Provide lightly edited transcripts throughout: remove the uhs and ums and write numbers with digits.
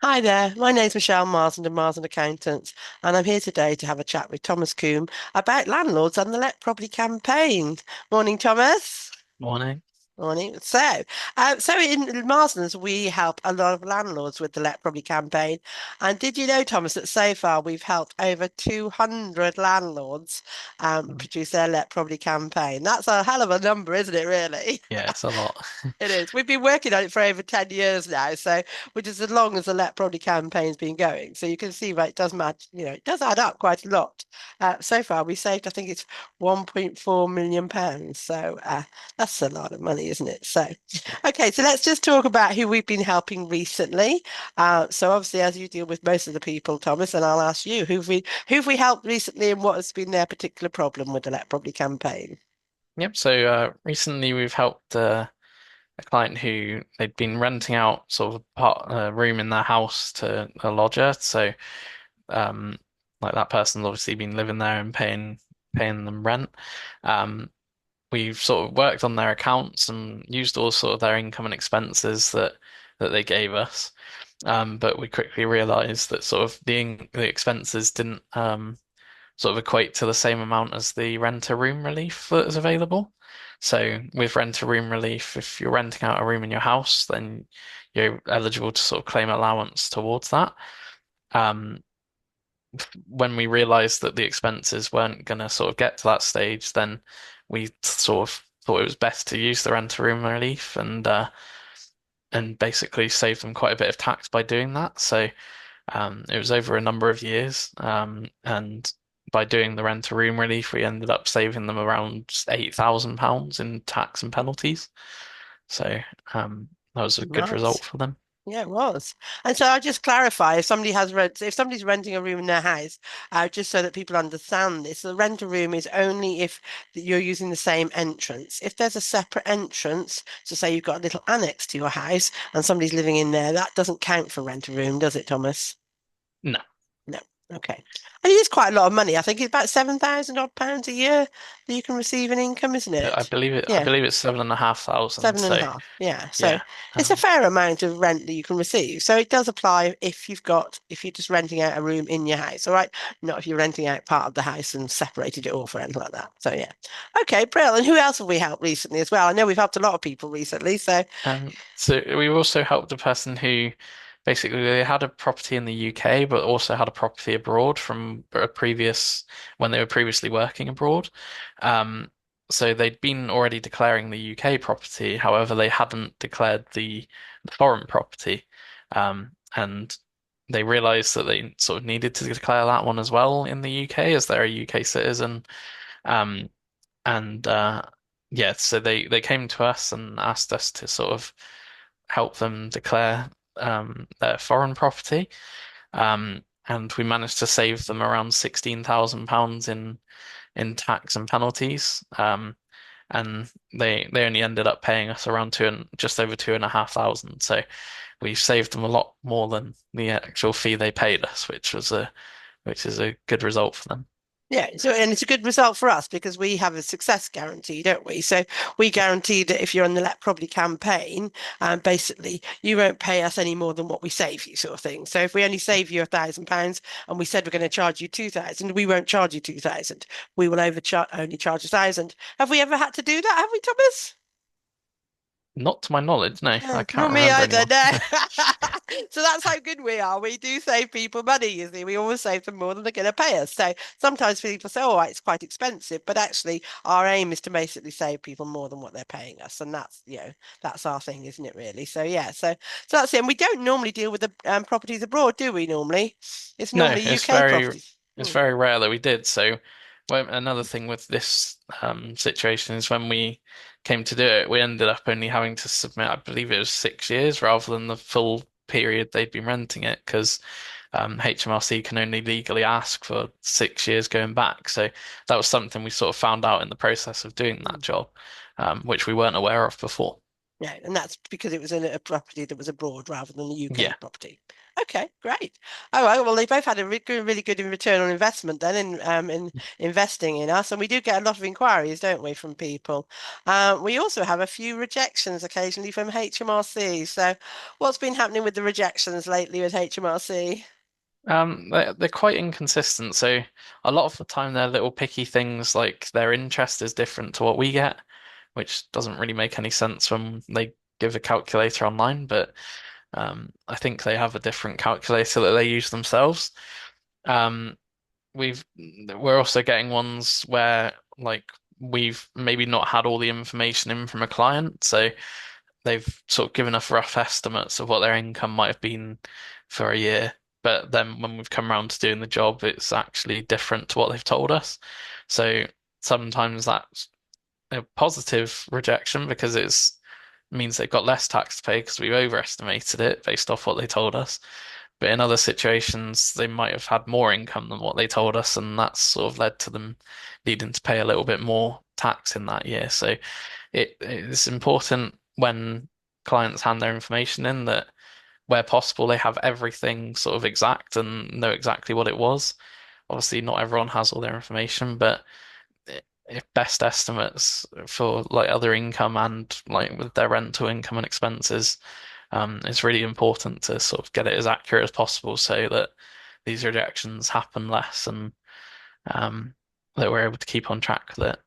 Hi there, my name's Michelle Marsland and Marsland Accountants, and I'm here today to have a chat with Thomas Coombe about landlords and the Let Property campaign. Morning, Thomas. Morning. Morning. So in Marslands, we help a lot of landlords with the Let Property campaign. And did you know, Thomas, that so far we've helped over 200 landlords produce their Let Property campaign? That's a hell of a number, isn't it, really? Yeah, it's a lot. It is. We've been working on it for over 10 years now, so which is as long as the Let Property campaign's been going. So you can see that it does match, it does add up quite a lot. So far we saved, I think it's 1.4 million pounds. So that's a lot of money, isn't it? So okay, so let's just talk about who we've been helping recently. So obviously as you deal with most of the people, Thomas, and I'll ask you, who've we helped recently and what has been their particular problem with the Let Property campaign? Yep. So recently we've helped a client who they'd been renting out sort of a room in their house to a lodger. So um, like that person's obviously been living there and paying them rent. Um, we've sort of worked on their accounts and used all sort of their income and expenses that they gave us. But we quickly realised that sort of the expenses didn't sort of equate to the same amount as the renter room relief that is available. So with renter room relief, if you're renting out a room in your house, then you're eligible to sort of claim allowance towards that. Um, when we realized that the expenses weren't going to sort of get to that stage, then we sort of thought it was best to use the renter room relief and basically save them quite a bit of tax by doing that. So it was over a number of years, and by doing the rent a room relief, we ended up saving them around £8,000 in tax and penalties. So that was a good Nice. result for them. Yeah, it was. And so I'll just clarify if somebody's renting a room in their house, just so that people understand this, the rent a room is only if you're using the same entrance. If there's a separate entrance, so say you've got a little annex to your house and somebody's living in there, that doesn't count for rent a room, does it, Thomas? No, No. Okay. And it is quite a lot of money. I think it's about 7,000 odd pounds a year that you can receive in income, isn't I it? believe it. I Yeah. believe it's 7,500. Seven and a So half. Yeah. So yeah, it's a um, fair amount of rent that you can receive. So it does apply if you're just renting out a room in your house. All right. Not if you're renting out part of the house and separated it off or anything like that. So yeah. Okay, brilliant. And who else have we helped recently as well? I know we've helped a lot of people recently. So so we've also helped a person who basically they had a property in the UK, but also had a property abroad from a previous when they were previously working abroad. Um, so they'd been already declaring the UK property, however, they hadn't declared the foreign property. And they realized that they sort of needed to declare that one as well in the UK as they're a UK citizen. Um, and yeah, so they came to us and asked us to sort of help them declare their foreign property. And we managed to save them around £16,000 in tax and penalties. And they only ended up paying us around just over 2,500. So we saved them a lot more than the actual fee they paid us, which is a good result for them. yeah, so and it's a good result for us because we have a success guarantee, don't we? So we guarantee that if you're on the Let Property campaign, basically you won't pay us any more than what we save you, sort of thing. So if we only save you £1,000 and we said we're going to charge you 2,000, we won't charge you 2,000. We will overcharge only charge 1,000. Have we ever had to do that? Have we, Thomas? Not to my knowledge, no, I Not can't me remember either, anyone. no. So that's how good we are. We do save people money, you see. We always save them more than they're going to pay us. So sometimes people say, oh, it's quite expensive. But actually, our aim is to basically save people more than what they're paying us. And that's our thing, isn't it, really? So, yeah. So that's it. And we don't normally deal with the properties abroad, do we, normally? It's No, normally UK properties. it's Hmm. very rare that we did. So, another thing with this situation is when we came to do it, we ended up only having to submit, I believe it was 6 years rather than the full period they'd been renting it, because HMRC can only legally ask for 6 years going back. So that was something we sort of found out in the process of doing that job, which we weren't aware of before. No, and that's because it was in a property that was abroad rather than a Yeah. UK property. Okay, great. All right, well, they both had a really good return on investment then in investing in us, and we do get a lot of inquiries, don't we, from people. We also have a few rejections occasionally from HMRC. So, what's been happening with the rejections lately with HMRC? They're quite inconsistent. So a lot of the time they're little picky things like their interest is different to what we get, which doesn't really make any sense when they give a calculator online. But I think they have a different calculator that they use themselves. Um, we're also getting ones where like we've maybe not had all the information in from a client, so they've sort of given us rough estimates of what their income might have been for a year. But then when we've come around to doing the job, it's actually different to what they've told us. So sometimes that's a positive rejection because it's means they've got less tax to pay because we've overestimated it based off what they told us. But in other situations, they might have had more income than what they told us, and that's sort of led to them needing to pay a little bit more tax in that year. So it's important when clients hand their information in that where possible they have everything sort of exact and know exactly what it was. Obviously, not everyone has all their information, but if best estimates for like other income and like with their rental income and expenses, it's really important to sort of get it as accurate as possible so that these rejections happen less and um, that we're able to keep on track with it.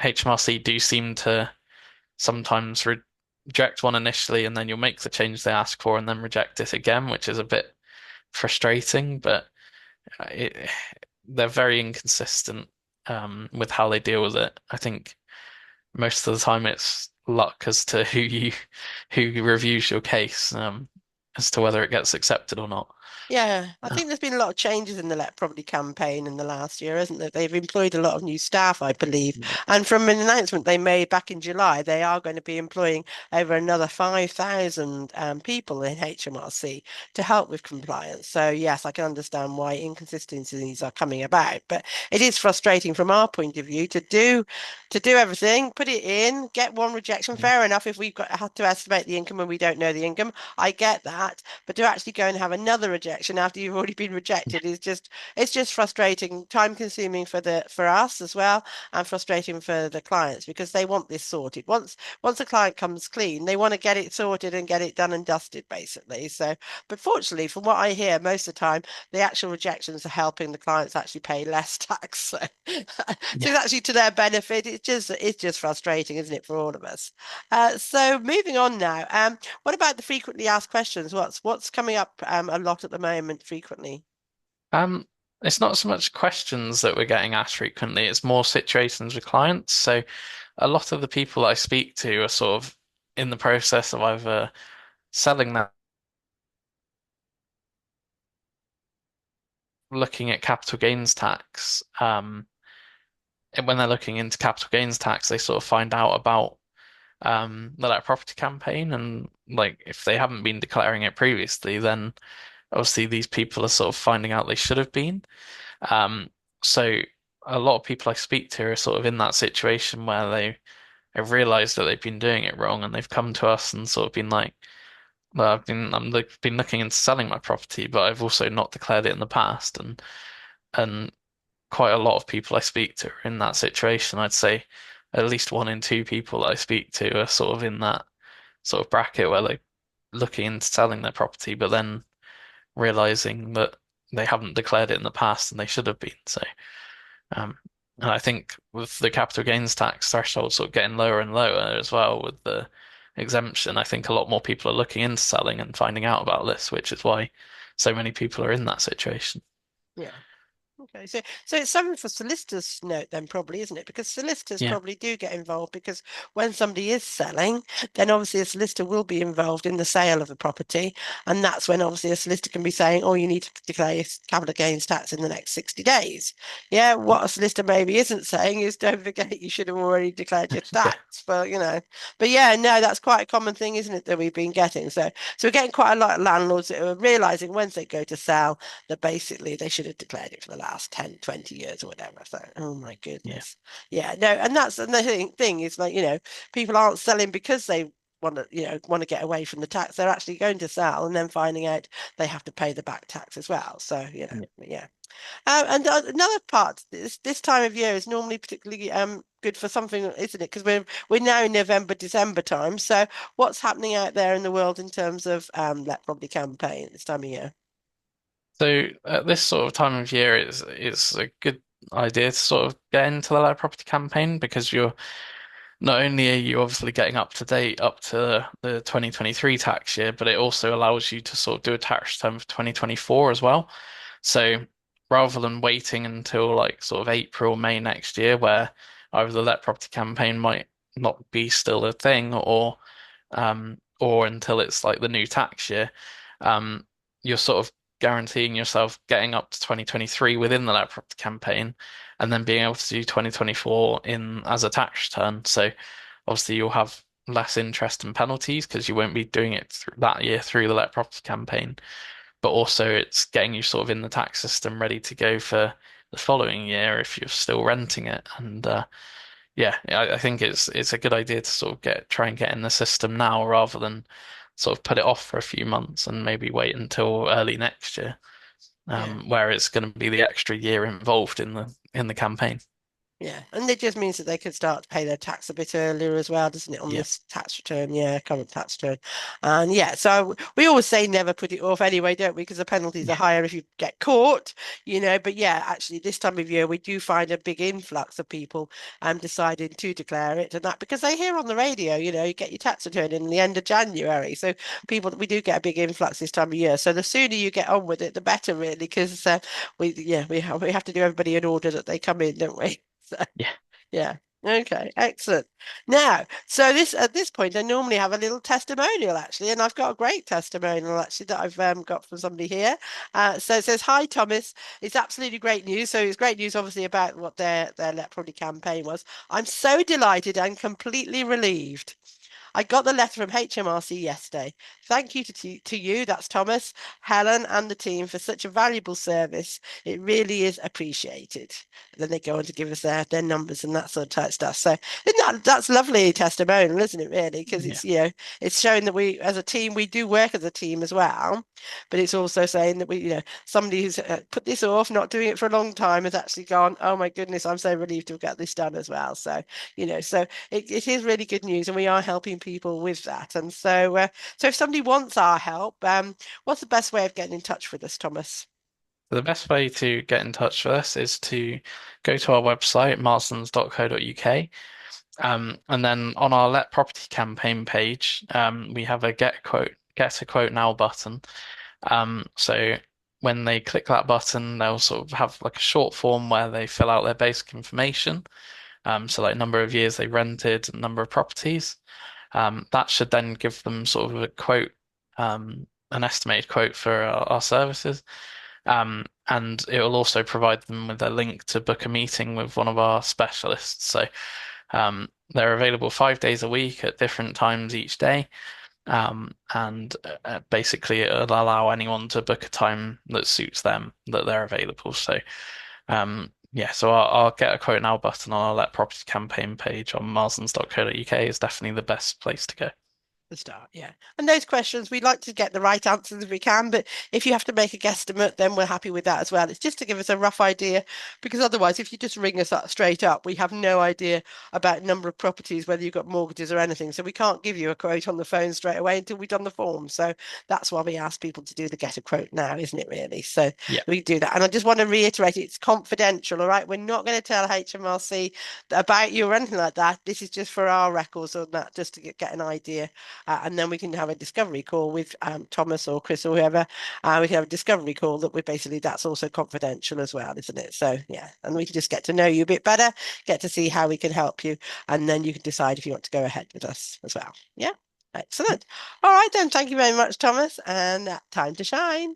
HMRC do seem to sometimes reject one initially and then you'll make the change they ask for and then reject it again, which is a bit frustrating, but it, they're very inconsistent with how they deal with it. I think most of the time it's luck as to who reviews your case as to whether it gets accepted or not. Yeah, I Uh, think there's been a lot of changes in the Let Property campaign in the last year, isn't there? They've employed a lot of new staff, I believe. yeah. And from an announcement they made back in July, they are going to be employing over another 5,000 people in HMRC to help with compliance. So yes, I can understand why inconsistencies are coming about, but it is frustrating from our point of view to do everything, put it in, get one rejection. Fair enough if we've got had to estimate the income and we don't know the income. I get that. But to actually go and have another rejection after you've already been rejected is just it's just frustrating, time consuming for us as well, and frustrating for the clients because they want this sorted. Once a client comes clean, they want to get it sorted and get it done and dusted, basically. So, but fortunately, from what I hear, most of the time the actual rejections are helping the clients actually pay less tax. So, so Yeah. it's actually to their benefit. It's just frustrating, isn't it, for all of us? So moving on now. What about the frequently asked questions? What's coming up a lot at the moment frequently? Um, it's not so much questions that we're getting asked frequently, it's more situations with clients. So a lot of the people I speak to are sort of in the process of either selling that, looking at capital gains tax. And when they're looking into capital gains tax, they sort of find out about the like property campaign, and like if they haven't been declaring it previously, then obviously these people are sort of finding out they should have been. Um, so a lot of people I speak to are sort of in that situation where they have realized that they've been doing it wrong, and they've come to us and sort of been like, "Well, been looking into selling my property, but I've also not declared it in the past," and quite a lot of people I speak to are in that situation. I'd say at least one in two people that I speak to are sort of in that sort of bracket where they're looking into selling their property, but then realizing that they haven't declared it in the past and they should have been. So, um, and I think with the capital gains tax threshold sort of getting lower and lower as well with the exemption, I think a lot more people are looking into selling and finding out about this, which is why so many people are in that situation. Yeah. Okay, so it's something for solicitors to note then probably, isn't it? Because solicitors Yeah, probably do get involved because when somebody is selling, then obviously a solicitor will be involved in the sale of the property. And that's when obviously a solicitor can be saying, oh, you need to declare your capital gains tax in the next 60 days. Yeah, what a solicitor maybe isn't saying is don't forget you should have already declared your yeah, tax. But yeah, no, that's quite a common thing, isn't it, that we've been getting. So we're getting quite a lot of landlords that are realizing once they go to sell that basically they should have declared it for the last 10, 20 years or whatever. So, oh my Yeah. goodness. Yeah, no, and that's and the thing is like, people aren't selling because they want to get away from the tax. They're actually going to sell and then finding out they have to pay the back tax as well. So, Yeah. yeah. And another part, this time of year is normally particularly good for something, isn't it? Because we're now in November, December time. So what's happening out there in the world in terms of Let Property campaign this time of year? So at this sort of time of year, it's a good idea to sort of get into the Land property campaign because you're not only are you obviously getting up to date up to the 2023 tax year, but it also allows you to sort of do a tax return for 2024 as well. So rather than waiting until like sort of April, May next year, where either the Let Property campaign might not be still a thing, or until it's like the new tax year, um, you're sort of guaranteeing yourself getting up to 2023 within the Let Property campaign, and then being able to do 2024 in as a tax return. So obviously you'll have less interest and penalties because you won't be doing it that year through the Let Property campaign, but also it's getting you sort of in the tax system ready to go for the following year if you're still renting it. And yeah, I think it's a good idea to sort of try and get in the system now rather than sort of put it off for a few months and maybe wait until early next year, Yeah. where it's going to be the extra year involved in the campaign. Yeah, and it just means that they can start to pay their tax a bit earlier as well, doesn't it, on Yeah, this tax return? Yeah, current tax return. And yeah, so we always say never put it off anyway, don't we? Because the penalties are yeah, higher if you get caught, But yeah, actually, this time of year, we do find a big influx of people deciding to declare it and that because they hear on the radio, you get your tax return in the end of January. So we do get a big influx this time of year. So the sooner you get on with it, the better, really, because we have to do everybody in order that they come in, don't we? So, yeah. yeah. Okay, excellent. Now, so this at this point, I normally have a little testimonial actually, and I've got a great testimonial actually that I've got from somebody here. So it says, "Hi Thomas, it's absolutely great news." So it's great news, obviously, about what their Let Property campaign was. "I'm so delighted and completely relieved. I got the letter from HMRC yesterday. Thank you to you, that's Thomas, Helen, and the team for such a valuable service. It really is appreciated." Then they go on to give us their numbers and that sort of type stuff. So that's lovely testimonial, isn't it, really? Because Yeah. it's showing that we, as a team, we do work as a team as well. But it's also saying that somebody who's put this off, not doing it for a long time, has actually gone, "Oh my goodness, I'm so relieved to have got this done as well." So, so it is really good news, and we are helping people with that. And so if somebody wants our help, what's the best way of getting in touch with us, Thomas? The best way to get in touch with us is to go to our website, marslands.co.uk. And then on our Let Property campaign page, we have a get a quote now button. So when they click that button, they'll sort of have like a short form where they fill out their basic information. So like number of years they rented, number of properties. That should then give them sort of a quote, an estimated quote for our services. And it will also provide them with a link to book a meeting with one of our specialists. So they're available 5 days a week at different times each day. And basically it'll allow anyone to book a time that suits them that they're available. So yeah, so I'll get a quote now button on our Let Property campaign page on marslands.co.uk is definitely the best place to go. The start, yeah. And those questions, we'd like to get the right answers if we can, but if you have to make a guesstimate, then we're happy with that as well. It's just to give us a rough idea, because otherwise, if you just ring us up straight up, we have no idea about number of properties, whether you've got mortgages or anything. So we can't give you a quote on the phone straight away until we've done the form. So that's why we ask people to do the get a quote now, isn't it, really? So Yeah, we do that. And I just want to reiterate, it's confidential, all right? We're not going to tell HMRC about you or anything like that. This is just for our records on that, just to get an idea, and then we can have a discovery call with Thomas or Chris or whoever. We can have a discovery call that we basically, that's also confidential as well, isn't it? So yeah, and we can just get to know you a bit better, get to see how we can help you, and then you can decide if you want to go ahead with us as well. Yeah, excellent. All right then, thank you very much, Thomas, and time to shine.